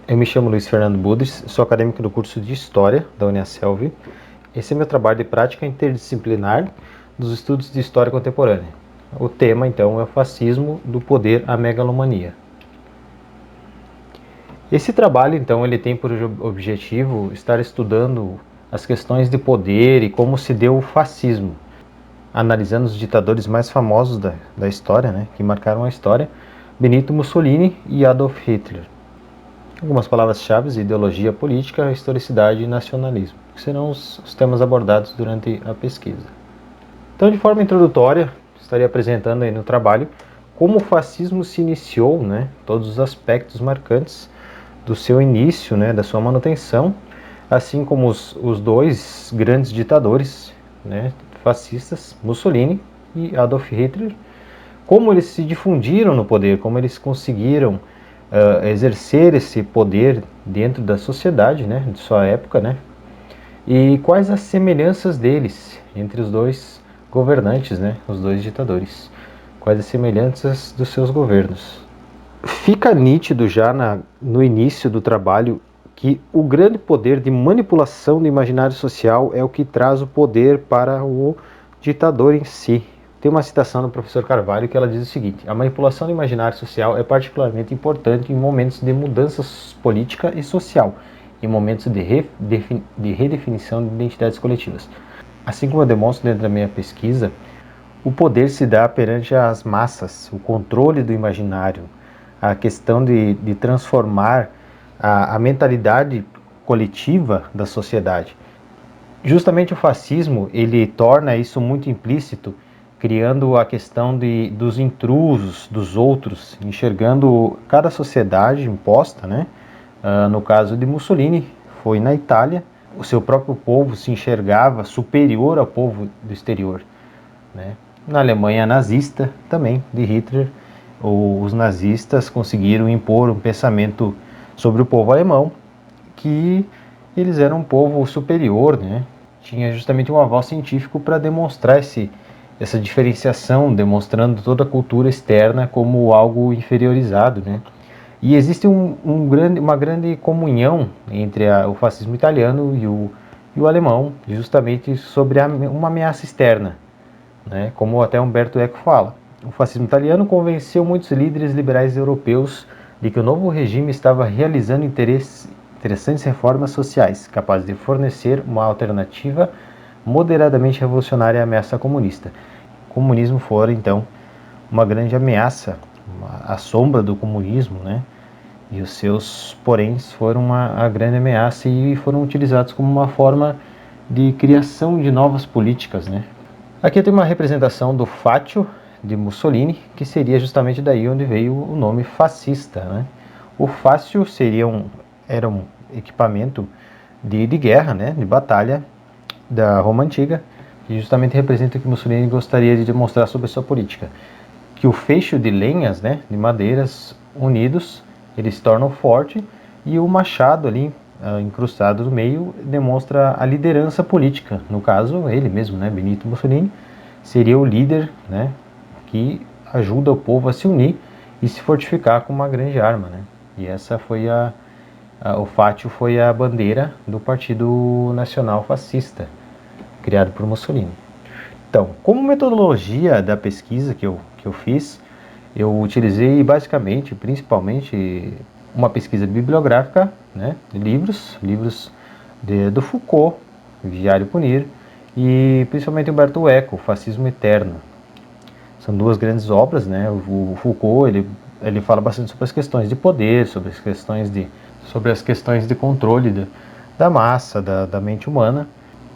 Eu me chamo Luiz Fernando Budres, sou acadêmico do curso de História da Uniaselv. Esse é meu trabalho de prática interdisciplinar dos estudos de História Contemporânea. O tema, então, é o fascismo do poder à megalomania. Esse trabalho, então, ele tem por objetivo estar estudando as questões de poder e como se deu o fascismo, analisando os ditadores mais famosos da história, né, que marcaram a história, Benito Mussolini e Adolf Hitler. Algumas palavras-chave: ideologia política, historicidade e nacionalismo, que serão os temas abordados durante a pesquisa. Então, de forma introdutória, estaria apresentando aí no trabalho como o fascismo se iniciou, né, todos os aspectos marcantes do seu início, né, da sua manutenção, assim como os dois grandes ditadores, né, fascistas, Mussolini e Adolf Hitler, como eles se difundiram no poder, como eles conseguiram exercer esse poder dentro da sociedade, né, de sua época, né, e quais as semelhanças deles entre os dois governantes, né, os dois ditadores, quais as semelhanças dos seus governos. Fica nítido já no início do trabalho que o grande poder de manipulação do imaginário social é o que traz o poder para o ditador em si. Tem uma citação do professor Carvalho que ela diz o seguinte: a manipulação do imaginário social é particularmente importante em momentos de mudança política e social, em momentos de redefinição de identidades coletivas. Assim como eu demonstro dentro da minha pesquisa, o poder se dá perante as massas, o controle do imaginário, a questão de transformar a mentalidade coletiva da sociedade. Justamente o fascismo, ele torna isso muito implícito, criando a questão dos intrusos, dos outros, enxergando cada sociedade imposta, né? No caso de Mussolini, foi na Itália, o seu próprio povo se enxergava superior ao povo do exterior, né? Na Alemanha nazista, também, de Hitler, os nazistas conseguiram impor um pensamento sobre o povo alemão, que eles eram um povo superior, né? Tinha justamente um aval científico para demonstrar essa diferenciação, demonstrando toda a cultura externa como algo inferiorizado, né? E existe uma grande comunhão entre o fascismo italiano e o alemão, justamente sobre uma ameaça externa, né? Como até Umberto Eco fala. O fascismo italiano convenceu muitos líderes liberais europeus de que o novo regime estava realizando interessantes reformas sociais, capazes de fornecer uma alternativa moderadamente revolucionária à ameaça comunista. O comunismo fora, então, uma grande ameaça, a sombra do comunismo, né? E os seus poréns foram a grande ameaça e foram utilizados como uma forma de criação de novas políticas, né? Aqui tem uma representação do Fátio de Mussolini, que seria justamente daí onde veio o nome fascista, né? O fácio era um equipamento de guerra, né, de batalha da Roma Antiga, que justamente representa o que Mussolini gostaria de demonstrar sobre sua política. Que o feixe de lenhas, né, de madeiras unidos, eles tornam forte, e o machado ali, incrustado no meio, demonstra a liderança política. No caso, ele mesmo, né, Benito Mussolini, seria o líder, né, que ajuda o povo a se unir e se fortificar com uma grande arma, né? E essa foi o fátio foi a bandeira do Partido Nacional Fascista, criado por Mussolini. Então, como metodologia da pesquisa que eu fiz, eu utilizei basicamente, principalmente, uma pesquisa bibliográfica, né, de livros do Foucault, Vigiar e Punir, e principalmente Umberto Eco, Fascismo Eterno. São duas grandes obras, né? O Foucault, ele fala bastante sobre as questões de poder, sobre as questões de controle da massa, da mente humana.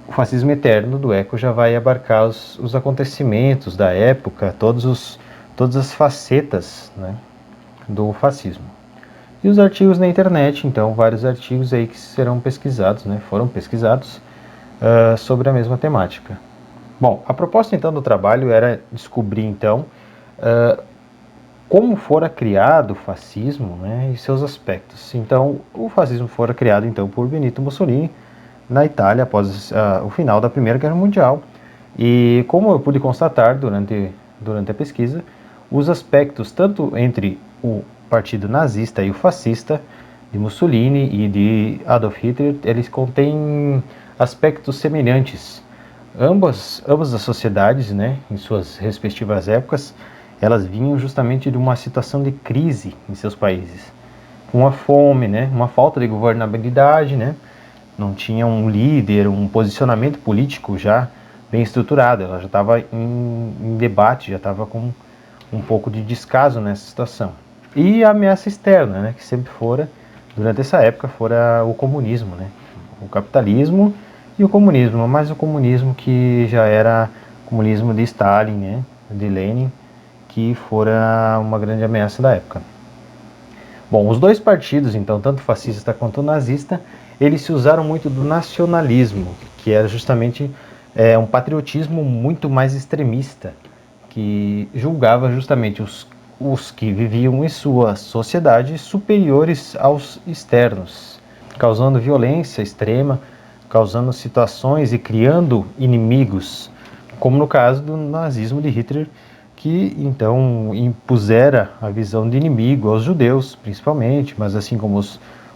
O Fascismo Eterno do Eco já vai abarcar os acontecimentos da época, todas as facetas, né, do fascismo. E os artigos na internet, então, vários artigos aí que serão pesquisados, né, foram pesquisados sobre a mesma temática. Bom, a proposta então do trabalho era descobrir então como fora criado o fascismo, né, e seus aspectos. Então, o fascismo fora criado então por Benito Mussolini na Itália após o final da Primeira Guerra Mundial. E como eu pude constatar durante a pesquisa, os aspectos tanto entre o partido nazista e o fascista de Mussolini e de Adolf Hitler, eles contêm aspectos semelhantes. Ambas as sociedades, né, em suas respectivas épocas, elas vinham justamente de uma situação de crise em seus países. Uma fome, né, uma falta de governabilidade, né, não tinha um líder, um posicionamento político já bem estruturado, ela já estava em debate, já estava com um pouco de descaso nessa situação. E a ameaça externa, né, que sempre fora, durante essa época, fora o comunismo, né, o capitalismo e o comunismo, mas o comunismo que já era comunismo de Stalin, né, de Lenin, que fora uma grande ameaça da época. Bom, os dois partidos, então, tanto fascista quanto nazista, eles se usaram muito do nacionalismo, que era justamente um patriotismo muito mais extremista, que julgava justamente os que viviam em sua sociedade superiores aos externos, causando violência extrema, causando situações e criando inimigos, como no caso do nazismo de Hitler, que então impusera a visão de inimigo aos judeus, principalmente, mas assim como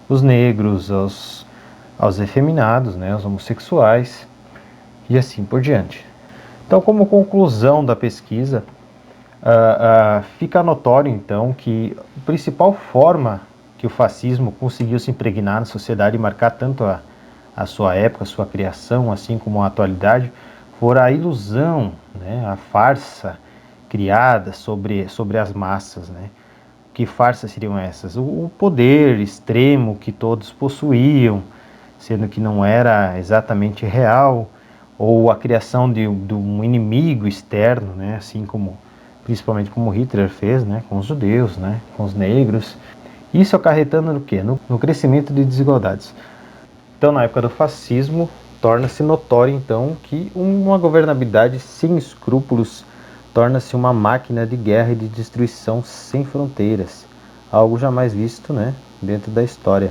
os negros, aos efeminados, né, aos homossexuais, e assim por diante. Então, como conclusão da pesquisa, fica notório então que a principal forma que o fascismo conseguiu se impregnar na sociedade e marcar tanto a sua época, a sua criação, assim como a atualidade, fora a ilusão, né, a farsa criada sobre as massas, né? Que farsas seriam essas? O poder extremo que todos possuíam, sendo que não era exatamente real, ou a criação de um inimigo externo, né? Assim como, principalmente como Hitler fez, né? Com os judeus, né? Com os negros. Isso acarretando no quê? No crescimento de desigualdades. Então, na época do fascismo, torna-se notório, então, que uma governabilidade sem escrúpulos torna-se uma máquina de guerra e de destruição sem fronteiras, algo jamais visto, né, dentro da história.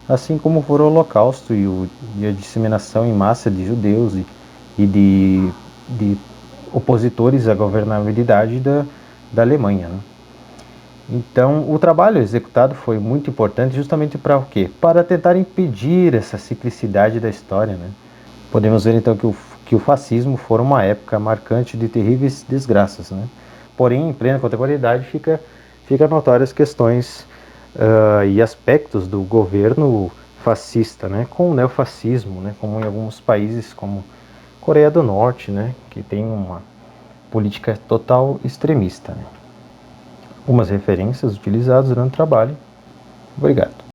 Assim como foi o Holocausto e a disseminação em massa de judeus e de opositores à governabilidade da Alemanha, né? Então, o trabalho executado foi muito importante justamente para o quê? Para tentar impedir essa ciclicidade da história, né? Podemos ver então que o fascismo foi uma época marcante de terríveis desgraças, né? Porém, em plena contemporaneidade fica notórias questões e aspectos do governo fascista, né? Com o neofascismo, né? Como em alguns países como Coreia do Norte, né? Que tem uma política total extremista, né? Algumas referências utilizadas durante o trabalho. Obrigado.